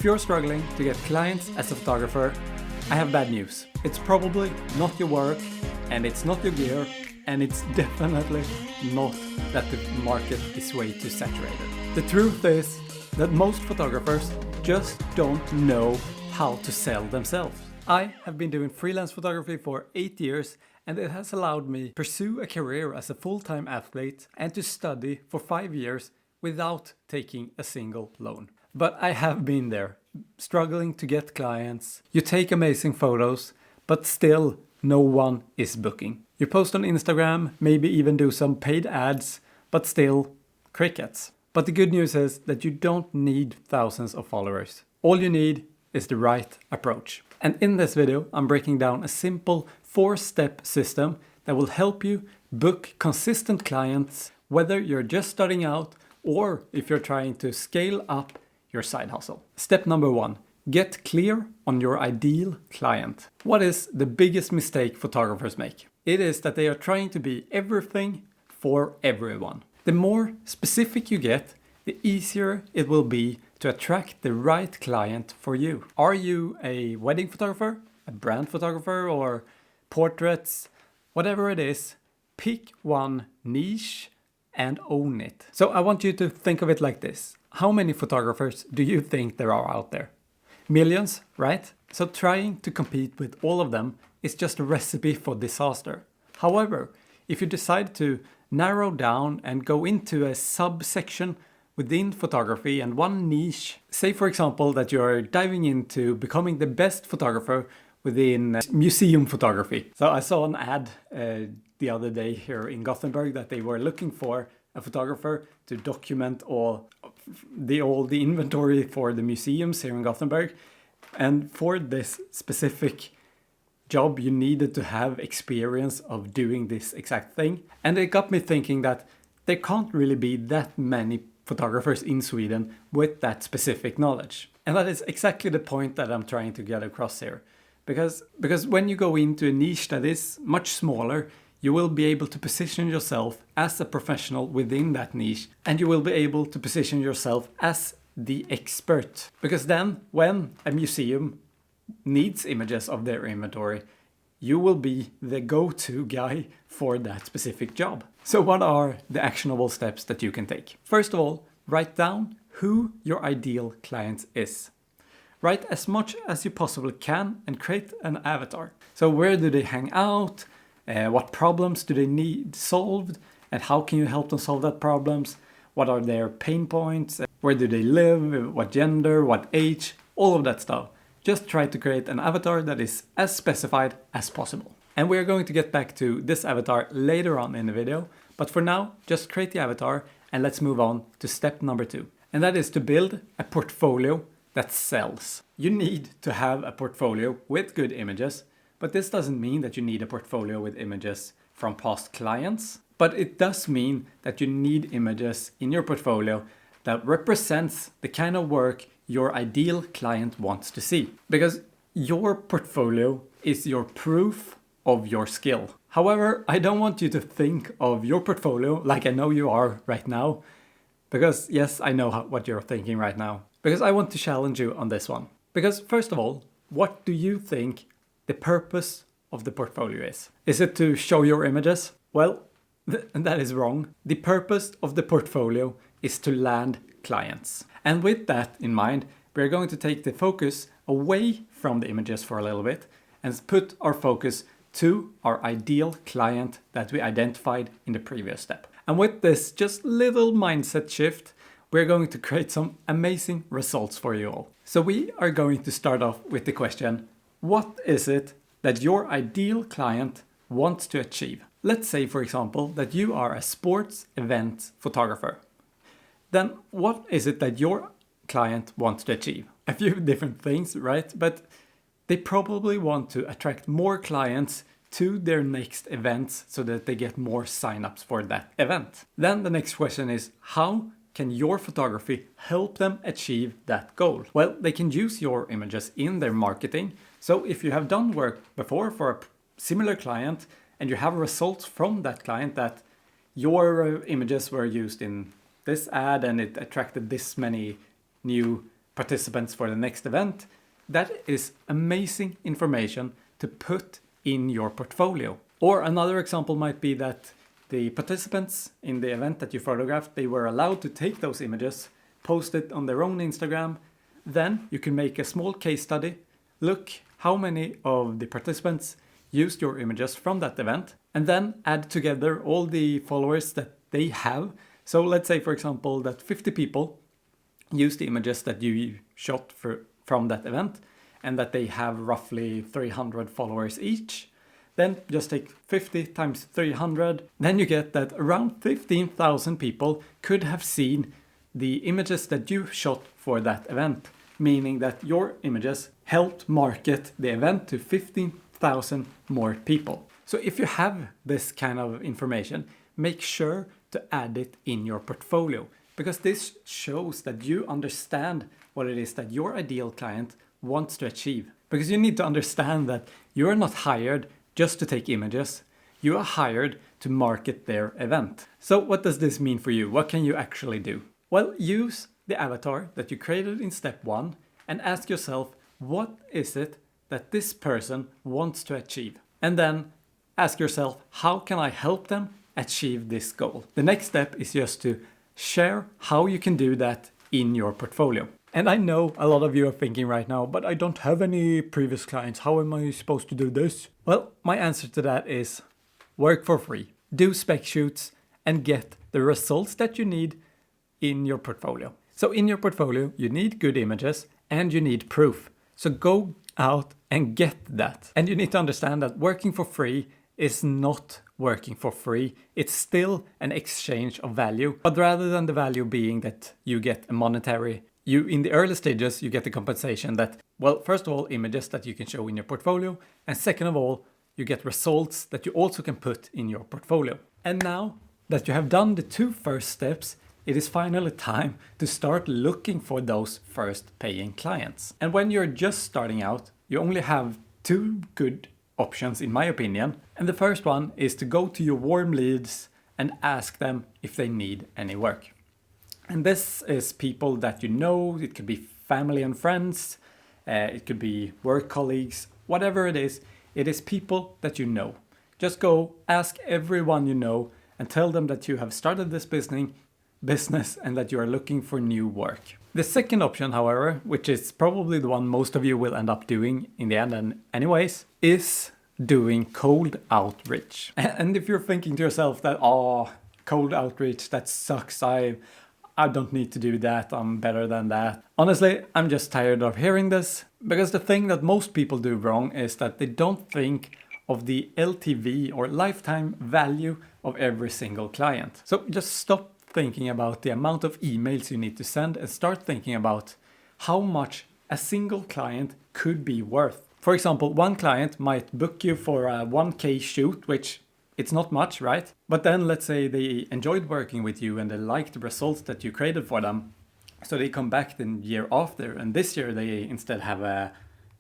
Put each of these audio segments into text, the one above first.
If you're struggling to get clients as a photographer, I have bad news. It's probably not your work, and it's not your gear, and it's definitely not that the market is way too saturated. The truth is that most photographers just don't know how to sell themselves. I have been doing freelance photography for 8 years, and it has allowed me pursue a career as a full-time athlete and to study for 5 years without taking a single loan. But I have been there, struggling to get clients. You take amazing photos, but still no one is booking. You post on Instagram, maybe even do some paid ads, but still crickets. But the good news is that you don't need thousands of followers. All you need is the right approach. And in this video, I'm breaking down a simple 4-step system that will help you book consistent clients, whether you're just starting out or if you're trying to scale up your side hustle. Step number 1, get clear on your ideal client. What is the biggest mistake photographers make? It is that they are trying to be everything for everyone. The more specific you get, the easier it will be to attract the right client for you. Are you a wedding photographer, a brand photographer, or portraits? Whatever it is, pick one niche and own it. So I want you to think of it like this. How many photographers do you think there are out there? Millions, right? So trying to compete with all of them is just a recipe for disaster. However, if you decide to narrow down and go into a subsection within photography and one niche, say for example that you're diving into becoming the best photographer within museum photography. So I saw an ad the other day here in Gothenburg that they were looking for a photographer to document all the inventory for the museums here in Gothenburg. And for this specific job, you needed to have experience of doing this exact thing. And it got me thinking that there can't really be that many photographers in Sweden with that specific knowledge. And that is exactly the point that I'm trying to get across here. Because when you go into a niche that is much smaller, you will be able to position yourself as a professional within that niche, and you will be able to position yourself as the expert. Because then when a museum needs images of their inventory, you will be the go-to guy for that specific job. So what are the actionable steps that you can take? First of all, write down who your ideal client is. Write as much as you possibly can and create an avatar. So where do they hang out? What problems do they need solved? And how can you help them solve that problems? What are their pain points? Where do they live? What gender? What age? All of that stuff. Just try to create an avatar that is as specified as possible. And we're going to get back to this avatar later on in the video. But for now, just create the avatar and let's move on to step number 2. And that is to build a portfolio that sells. You need to have a portfolio with good images, but this doesn't mean that you need a portfolio with images from past clients. But it does mean that you need images in your portfolio that represents the kind of work your ideal client wants to see. Because your portfolio is your proof of your skill. However, I don't want you to think of your portfolio like I know you are right now. Because yes, I know what you're thinking right now. Because I want to challenge you on this one. Because first of all, what do you think the purpose of the portfolio is? Is it to show your images? Well, that is wrong. The purpose of the portfolio is to land clients. And with that in mind, we're going to take the focus away from the images for a little bit and put our focus to our ideal client that we identified in the previous step. And with this just little mindset shift, we're going to create some amazing results for you all. So we are going to start off with the question, what is it that your ideal client wants to achieve? Let's say, for example, that you are a sports event photographer. Then what is it that your client wants to achieve? A few different things, right? But they probably want to attract more clients to their next events so that they get more signups for that event. Then the next question is, how can your photography help them achieve that goal? Well, they can use your images in their marketing. So if you have done work before for a similar client and you have results from that client that your images were used in this ad and it attracted this many new participants for the next event, that is amazing information to put in your portfolio. Or another example might be that the participants in the event that you photographed, they were allowed to take those images, post it on their own Instagram. Then you can make a small case study, look how many of the participants used your images from that event, and then add together all the followers that they have. So let's say, for example, that 50 people use the images that you shot from that event, and that they have roughly 300 followers each. Then just take 50 times 300. Then you get that around 15,000 people could have seen the images that you shot for that event, meaning that your images helped market the event to 15,000 more people. So if you have this kind of information, make sure to add it in your portfolio, because this shows that you understand what it is that your ideal client wants to achieve. Because you need to understand that you are not hired just to take images, you are hired to market their event. So what does this mean for you? What can you actually do? Well, use the avatar that you created in step 1 and ask yourself, what is it that this person wants to achieve? And then ask yourself, how can I help them achieve this goal? The next step is just to share how you can do that in your portfolio. And I know a lot of you are thinking right now, but I don't have any previous clients. How am I supposed to do this? Well, my answer to that is work for free, do spec shoots, and get the results that you need in your portfolio. So in your portfolio, you need good images and you need proof. So go out and get that. And you need to understand that working for free is not working for free. It's still an exchange of value. But rather than the value being that you get a monetary, in the early stages, you get the compensation that, well, first of all, images that you can show in your portfolio. And second of all, you get results that you also can put in your portfolio. And now that you have done the 2 first steps, it is finally time to start looking for those first paying clients. And when you're just starting out, you only have 2 good options, in my opinion. And the first one is to go to your warm leads and ask them if they need any work. And this is people that you know, it could be family and friends, it could be work colleagues, whatever it is people that you know. Just go ask everyone you know and tell them that you have started this business and that you are looking for new work. The second option, however, which is probably the one most of you will end up doing in the end and anyways, is doing cold outreach. And if you're thinking to yourself that, cold outreach, that sucks, I don't need to do that, I'm better than that. Honestly, I'm just tired of hearing this, because the thing that most people do wrong is that they don't think of the LTV or lifetime value of every single client. So just stop thinking about the amount of emails you need to send and start thinking about how much a single client could be worth. For example, one client might book you for a 1K shoot, which it's not much, right? But then let's say they enjoyed working with you and they liked the results that you created for them. So they come back the year after, and this year they instead have a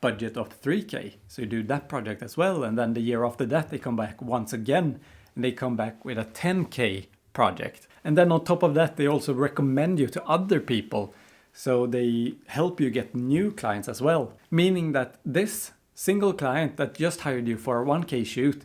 budget of 3K. So you do that project as well. And then the year after that, they come back once again and they come back with a 10K project. And then on top of that, they also recommend you to other people. So they help you get new clients as well. Meaning that this single client that just hired you for a 1K shoot,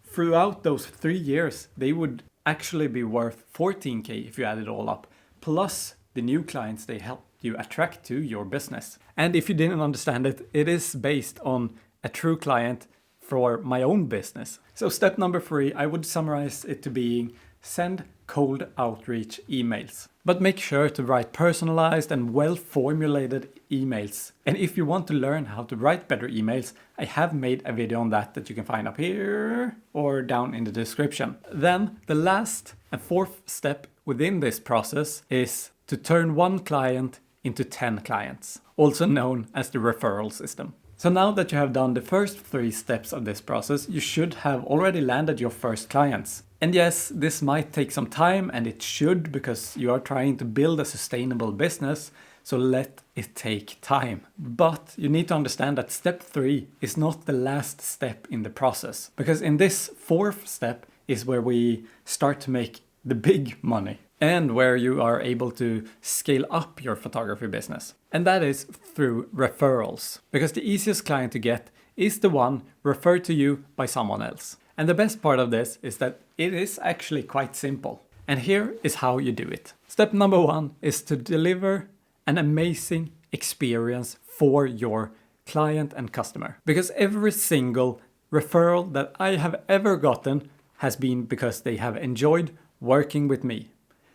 throughout those 3 years, they would actually be worth 14K if you add it all up, plus the new clients they help you attract to your business. And if you didn't understand it, it is based on a true client for my own business. So step number 3, I would summarize it to being send cold outreach emails. But make sure to write personalized and well-formulated emails. And if you want to learn how to write better emails, I have made a video on that you can find up here or down in the description. Then the last and 4th step within this process is to turn 1 client into 10 clients, also known as the referral system. So now that you have done the first 3 steps of this process, you should have already landed your first clients. And yes, this might take some time, and it should, because you are trying to build a sustainable business, so let it take time. But you need to understand that step 3 is not the last step in the process, because in this 4th step is where we start to make the big money and where you are able to scale up your photography business. And that is through referrals. Because the easiest client to get is the one referred to you by someone else. And the best part of this is that it is actually quite simple. And here is how you do it. Step number 1 is to deliver an amazing experience for your client and customer. Because every single referral that I have ever gotten has been because they have enjoyed working with me.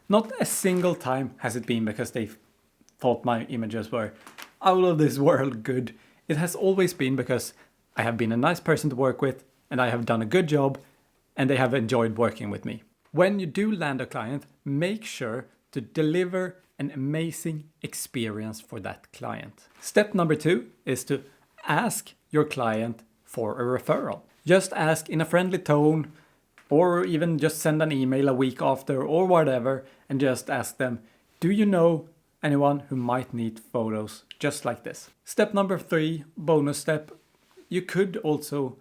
Not a single time has it been because they thought my images were out of this world good. It has always been because I have been a nice person to work with and I have done a good job and they have enjoyed working with me. When you do land a client, make sure to deliver an amazing experience for that client. Step number 2 is to ask your client for a referral. Just ask in a friendly tone, or even just send an email a week after or whatever, and just ask them, do you know anyone who might need photos just like this? Step number 3, bonus step, you could also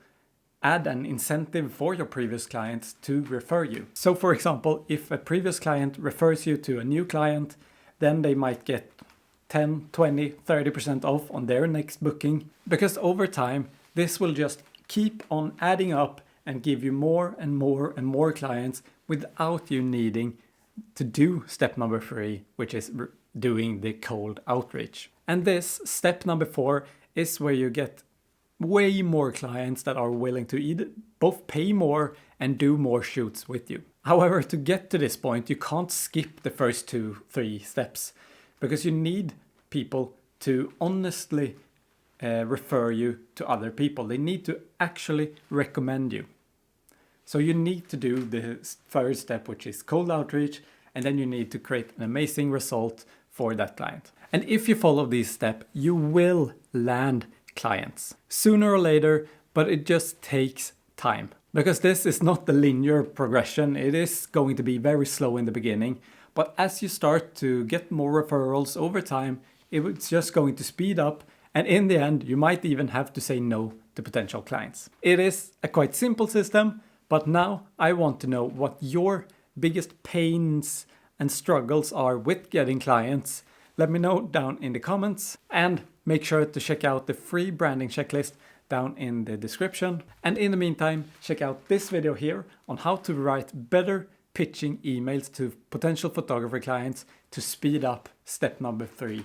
add an incentive for your previous clients to refer you. So for example, if a previous client refers you to a new client, then they might get 10, 20, 30% off on their next booking. Because over time, this will just keep on adding up and give you more and more and more clients without you needing to do step number 3, which is doing the cold outreach. And this step number 4 is where you get way more clients that are willing to either both pay more and do more shoots with you. However, to get to this point, you can't skip the first 2-3 steps because you need people to honestly refer you to other people. They need to actually recommend you. So you need to do the first step, which is cold outreach, and then you need to create an amazing result for that client. And if you follow this step, you will land clients sooner or later, but it just takes time. Because this is not the linear progression. It is going to be very slow in the beginning, but as you start to get more referrals over time, it's just going to speed up, and in the end, you might even have to say no to potential clients. It is a quite simple system, but now I want to know what your biggest pains and struggles are with getting clients. Let me know down in the comments, and make sure to check out the free branding checklist down in the description. And in the meantime, check out this video here on how to write better pitching emails to potential photography clients to speed up step number 3